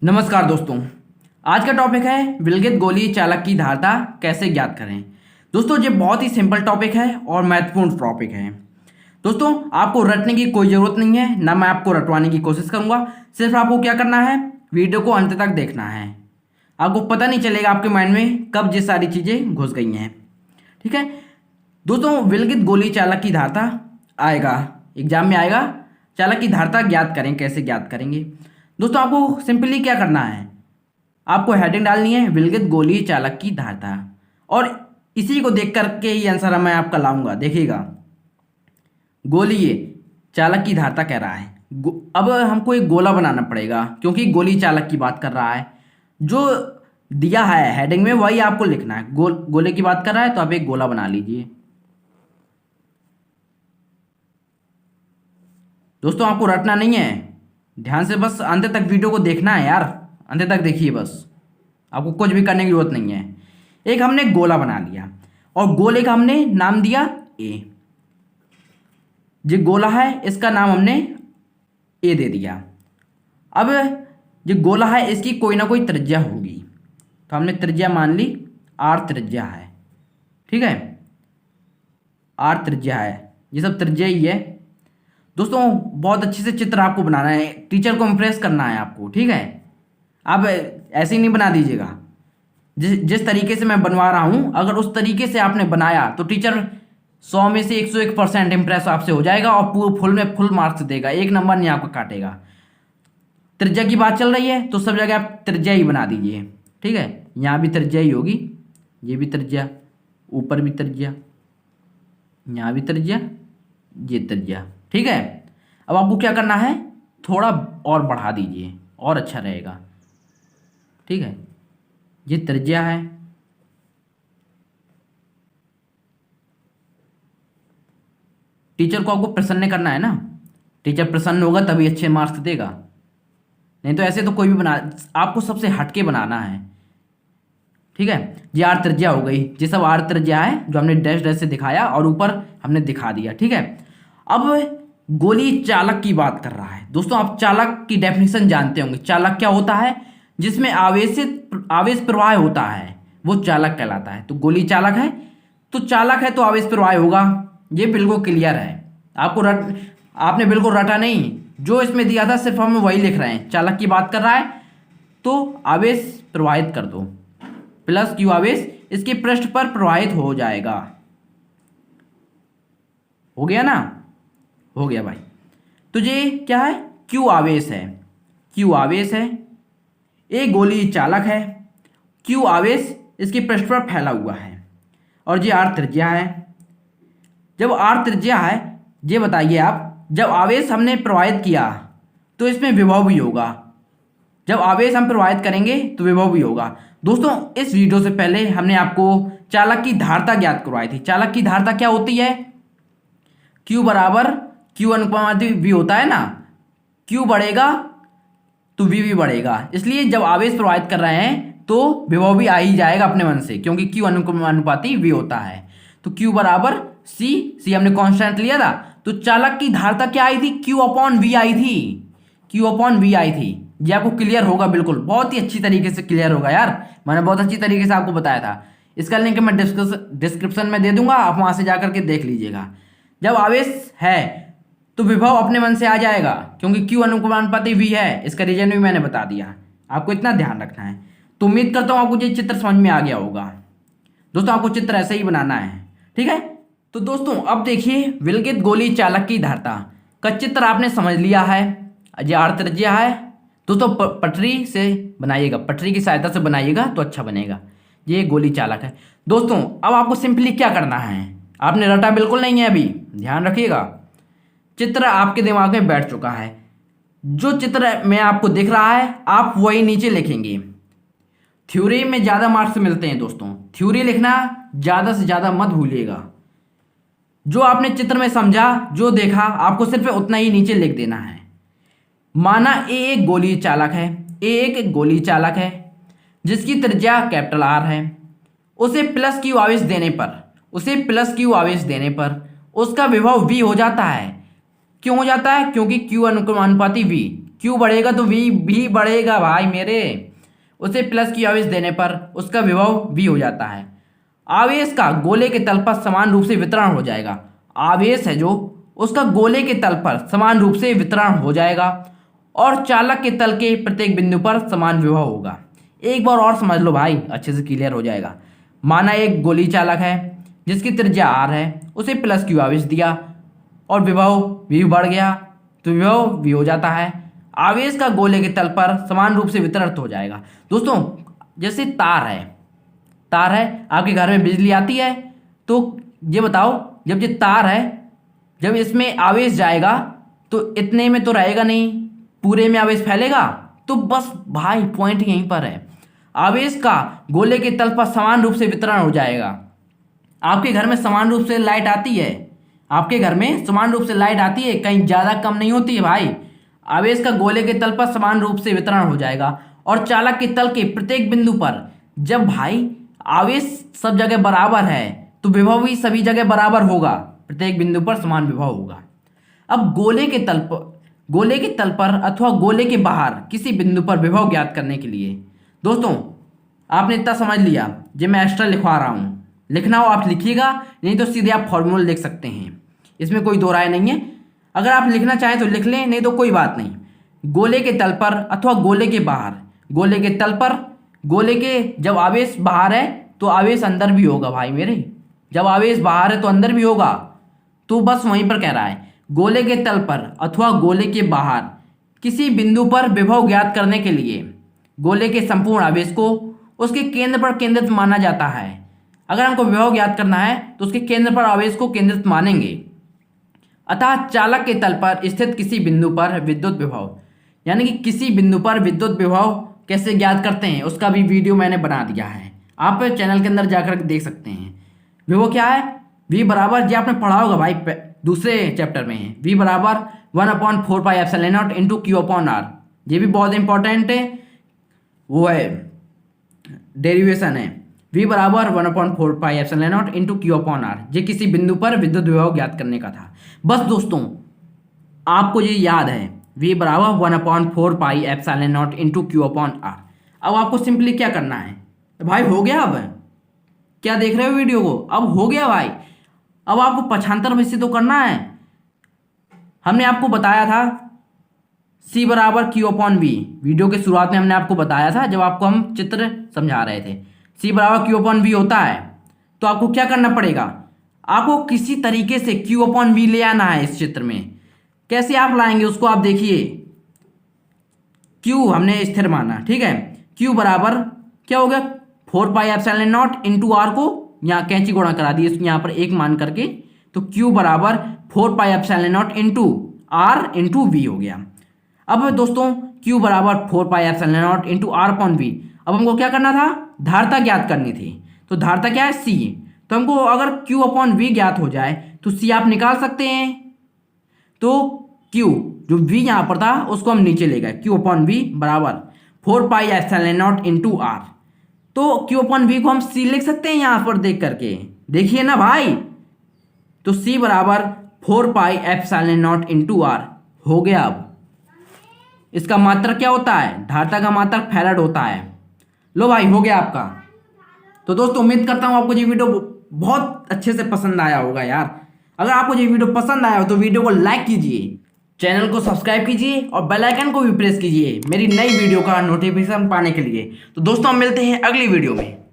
नमस्कार दोस्तों। आज का टॉपिक है विलगित गोलीय चालक की धारता कैसे ज्ञात करें। दोस्तों ये बहुत ही सिंपल टॉपिक है और महत्वपूर्ण टॉपिक है। दोस्तों आपको रटने की कोई ज़रूरत नहीं है, ना मैं आपको रटवाने की कोशिश करूंगा। सिर्फ आपको क्या करना है, वीडियो को अंत तक देखना है। आपको पता नहीं चलेगा आपके माइंड में कब ये सारी चीज़ें घुस गई हैं। ठीक है दोस्तों, विलगित गोलीय चालक की धारता आएगा, एग्जाम में आएगा। चालक की धारता ज्ञात करें, कैसे ज्ञात करेंगे। दोस्तों आपको सिंपली क्या करना है, आपको हेडिंग डालनी है विलगित गोलीय चालक की धारता, और इसी को देख करके ही आंसर मैं आपका लाऊंगा। देखिएगा, गोलीय चालक की धारता कह रहा है। अब हमको एक गोला बनाना पड़ेगा क्योंकि गोलीय चालक की बात कर रहा है। जो दिया है हेडिंग में वही आपको लिखना है। गोले की बात कर रहा है तो आप एक गोला बना लीजिए। दोस्तों आपको रटना नहीं है, ध्यान से बस अंत तक वीडियो को देखना है यार। अंत तक देखिए बस, आपको कुछ भी करने की जरूरत नहीं है। एक हमने गोला बना लिया और गोले का हमने नाम दिया ए। जो गोला है इसका नाम हमने ए दे दिया। अब जो गोला है इसकी कोई ना कोई त्रिज्या होगी, तो हमने त्रिज्या मान ली आर त्रिज्या है। ठीक है, आर त्रिज्या है, ये सब त्रिज्या ही है। दोस्तों बहुत अच्छे से चित्र आपको बनाना है, टीचर को इम्प्रेस करना है आपको। ठीक है, आप ऐसे ही नहीं बना दीजिएगा। जिस तरीके से मैं बनवा रहा हूँ, अगर उस तरीके से आपने बनाया तो टीचर 100 में से 101% इम्प्रेस आपसे हो जाएगा और पूरे फुल में फुल मार्क्स देगा, एक नंबर नहीं आपको काटेगा। त्रिज्या की बात चल रही है तो सब जगह आप त्रिज्या ही बना दीजिए। ठीक है, यहाँ भी त्रिज्या ही होगी, ये भी त्रिज्या, ऊपर भी त्रिज्या, यहाँ भी त्रिज्या, ये त्रिज्या। ठीक है, अब आपको क्या करना है, थोड़ा और बढ़ा दीजिए और अच्छा रहेगा। ठीक है, ये त्रिज्या है, टीचर को आपको प्रसन्न करना है ना। टीचर प्रसन्न होगा तभी अच्छे मार्क्स देगा, नहीं तो ऐसे तो कोई भी बना, आपको सबसे हटके बनाना है। ठीक है, ये आर त्रिज्या हो गई, ये सब आर त्रिज्या है जो हमने डैश डैश से दिखाया और ऊपर हमने दिखा दिया। ठीक है, अब गोलीय चालक की बात कर रहा है। दोस्तों आप चालक की डेफिनेशन जानते होंगे। चालक क्या होता है, जिसमें आवेश प्रवाह होता है वो चालक कहलाता है। तो गोलीय चालक है तो चालक है तो आवेश प्रवाह होगा, ये बिल्कुल क्लियर है। आपने बिल्कुल रटा नहीं, जो इसमें दिया था सिर्फ हम वही लिख रहे हैं। चालक की बात कर रहा है तो आवेश प्रवाहित कर दो, प्लस क्यू आवेश इसके पृष्ठ पर प्रवाहित हो जाएगा। हो गया ना, हो गया भाई। तो ये क्या है, क्यू आवेश है, क्यू आवेश है। ए गोलीय चालक है, क्यू आवेश इसके पृष्ठ पर फैला हुआ है, और ये आर त्रिज्या है। जब आर त्रिज्या है, ये बताइए आप, जब आवेश हमने प्रवाहित किया तो इसमें विभव भी होगा। जब आवेश हम प्रवाहित करेंगे तो विभव भी होगा। दोस्तों इस वीडियो से पहले हमने आपको चालक की धारता ज्ञात करवाई थी। चालक की धारता क्या होती है, Q बराबर Q अनुपात V होता है ना। Q बढ़ेगा तो V भी बढ़ेगा, इसलिए जब आवेश प्रवाहित कर रहे हैं तो विभव भी आ ही जाएगा अपने मन से, क्योंकि Q अनुपाती V होता है। तो Q बराबर C हमने कांस्टेंट लिया था। तो चालक की धारता क्या आई थी, Q अपॉन V आई थी, Q अपॉन V आई थी। ये आपको क्लियर होगा, बिल्कुल बहुत ही अच्छी तरीके से क्लियर होगा यार। मैंने बहुत अच्छी तरीके से आपको बताया था। इसका लिंक मैं डिस्क्रिप्शन में दे दूंगा, आप वहां से जाकर के देख लीजिएगा। जब आवेश है तो विभव अपने मन से आ जाएगा, क्योंकि Q अनुपाती V है। इसका रीजन भी मैंने बता दिया, आपको इतना ध्यान रखना है। तो उम्मीद करता हूँ आपको ये चित्र समझ में आ गया होगा। दोस्तों आपको चित्र ऐसे ही बनाना है। ठीक है, तो दोस्तों अब देखिए विलगित गोलीय चालक की धारता का चित्र आपने समझ लिया है। ये आर त्रिज्या है। दोस्तों पटरी से बनाइएगा, पटरी की सहायता से बनाइएगा तो अच्छा बनेगा। ये गोलीय चालक है। दोस्तों अब आपको सिंपली क्या करना है, आपने रटा बिल्कुल नहीं है, अभी ध्यान रखिएगा। चित्र आपके दिमाग में बैठ चुका है। जो चित्र में आपको दिख रहा है आप वही नीचे लिखेंगे। थ्योरी में ज़्यादा मार्क्स मिलते हैं दोस्तों, थ्योरी लिखना ज़्यादा से ज़्यादा मत भूलिएगा। जो आपने चित्र में समझा, जो देखा, आपको सिर्फ उतना ही नीचे लिख देना है। माना ए एक गोलीय चालक है, ए एक गोलीय चालक है जिसकी त्रिज्या कैपिटल आर है। उसे प्लस क्यू आवेश देने पर, उसे प्लस क्यू आवेश देने पर उसका विभव V हो जाता है। क्यों हो जाता है, क्योंकि Q अनुपाती V क्यू बढ़ेगा तो वी भी बढ़ेगा भाई मेरे। उसे प्लस क्यू आवेश देने पर उसका विभव वी हो जाता है। आवेश का गोले के तल पर समान रूप से वितरण हो जाएगा। आवेश है जो उसका गोले के तल पर समान रूप से वितरण हो जाएगा और चालक के तल के प्रत्येक बिंदु पर समान विभव होगा। एक बार और समझ लो भाई, अच्छे से क्लियर हो जाएगा। माना एक गोली चालक है जिसकी त्रिज्या आर है, उसे प्लस क्यू आवेश दिया और विभव वी बढ़ गया तो विभव वी हो जाता है। आवेश का गोले के तल पर समान रूप से वितरित हो जाएगा। दोस्तों जैसे तार है आपके घर में बिजली आती है, तो ये बताओ जब ये तार है, जब इसमें आवेश जाएगा तो इतने में तो रहेगा नहीं, पूरे में आवेश फैलेगा। तो बस भाई पॉइंट यहीं पर है, आवेश का गोले के तल पर समान रूप से वितरण हो जाएगा। आपके घर में समान रूप से लाइट आती है, आपके घर में समान रूप से लाइट आती है, कहीं ज़्यादा कम नहीं होती है भाई। आवेश का गोले के तल पर समान रूप से वितरण हो जाएगा और चालक के तल के प्रत्येक बिंदु पर, जब भाई आवेश सब जगह बराबर है तो विभव भी सभी जगह बराबर होगा, प्रत्येक बिंदु पर समान विभव होगा। अब गोले के तल पर अथवा गोले के बाहर किसी बिंदु पर विभव ज्ञात करने के लिए, दोस्तों आपने इतना समझ लिया, जो मैं एक्स्ट्रा लिखवा रहा हूँ, लिखना हो आप लिखिएगा, नहीं तो सीधे आप फॉर्मूला लिख सकते हैं, इसमें कोई दो राय नहीं है। अगर आप लिखना चाहें तो लिख लें, नहीं तो कोई बात नहीं। गोले के तल पर अथवा गोले के बाहर, गोले के तल पर, गोले के जब आवेश बाहर है तो आवेश अंदर भी होगा भाई मेरे, जब आवेश बाहर है तो अंदर भी होगा। तो बस वहीं पर कह रहा है, गोले के तल पर अथवा गोले के बाहर किसी बिंदु पर विभव ज्ञात करने के लिए गोले के संपूर्ण आवेश को उसके केंद्र पर केंद्रित माना जाता है। अगर हमको विभव ज्ञात करना है तो उसके केंद्र पर आवेश को केंद्रित मानेंगे। अतः चालक के तल पर स्थित किसी बिंदु पर विद्युत विभव, यानी कि किसी बिंदु पर विद्युत विभव कैसे ज्ञात करते हैं उसका भी वीडियो मैंने बना दिया है, आप चैनल के अंदर जाकर देख सकते हैं। विभव क्या है, V बराबर, जो आपने पढ़ा होगा भाई दूसरे चैप्टर में है, V बराबर 1/4 pi epsilon naught into Q upon R. ये भी बहुत इंपॉर्टेंट है, वो है डेरिवेशन है। V बराबर 1/4 pi epsilon naught into Q upon R, ये किसी बिंदु पर विद्युत विभव ज्ञात करने का था। बस दोस्तों आपको ये याद है, V बराबर 1/4 pi epsilon naught into Q upon R. अब आपको सिंपली क्या करना है भाई, हो गया। अब क्या देख रहे हो वीडियो को, अब हो गया भाई। अब आपको पक्षांतर विषय तो करना है। हमने आपको बताया था C बराबर क्यू अपॉन वी, वीडियो के शुरुआत में हमने आपको बताया था जब आपको हम चित्र समझा रहे थे। C बराबर क्यू अपॉन वी होता है, तो आपको क्या करना पड़ेगा, आपको किसी तरीके से क्यू अपॉन वी ले आना है इस चित्र में। कैसे आप लाएंगे उसको आप देखिए। Q हमने स्थिर माना, ठीक है। Q बराबर क्या हो गया, 4 pi epsilon naught into R को यहाँ कैंची गुणा करा दी इसको यहाँ पर एक मान करके, तो Q बराबर 4 pi epsilon naught into R into V हो गया। अब दोस्तों Q बराबर 4 pi epsilon naught into R upon V. अब हमको क्या करना था, धारता ज्ञात करनी थी। तो धारता क्या है, C। तो हमको अगर Q अपॉन वी ज्ञात हो जाए तो C आप निकाल सकते हैं। तो Q जो V यहाँ पर था उसको हम नीचे ले गए, Q अपॉन वी बराबर 4 pi epsilon naught into R. तो Q अपॉन वी को हम C लिख सकते हैं यहाँ पर देख करके, देखिए ना भाई। तो C बराबर 4 pi epsilon naught into R हो गया। अब इसका मात्रक क्या होता है, धारता का मात्रक फैराड होता है। लो भाई हो गया आपका। तो दोस्तों उम्मीद करता हूँ आपको ये वीडियो बहुत अच्छे से पसंद आया होगा यार। अगर आपको ये वीडियो पसंद आया हो तो वीडियो को लाइक कीजिए, चैनल को सब्सक्राइब कीजिए और बेल आइकन को भी प्रेस कीजिए मेरी नई वीडियो का नोटिफिकेशन पाने के लिए। तो दोस्तों हम मिलते हैं अगली वीडियो में।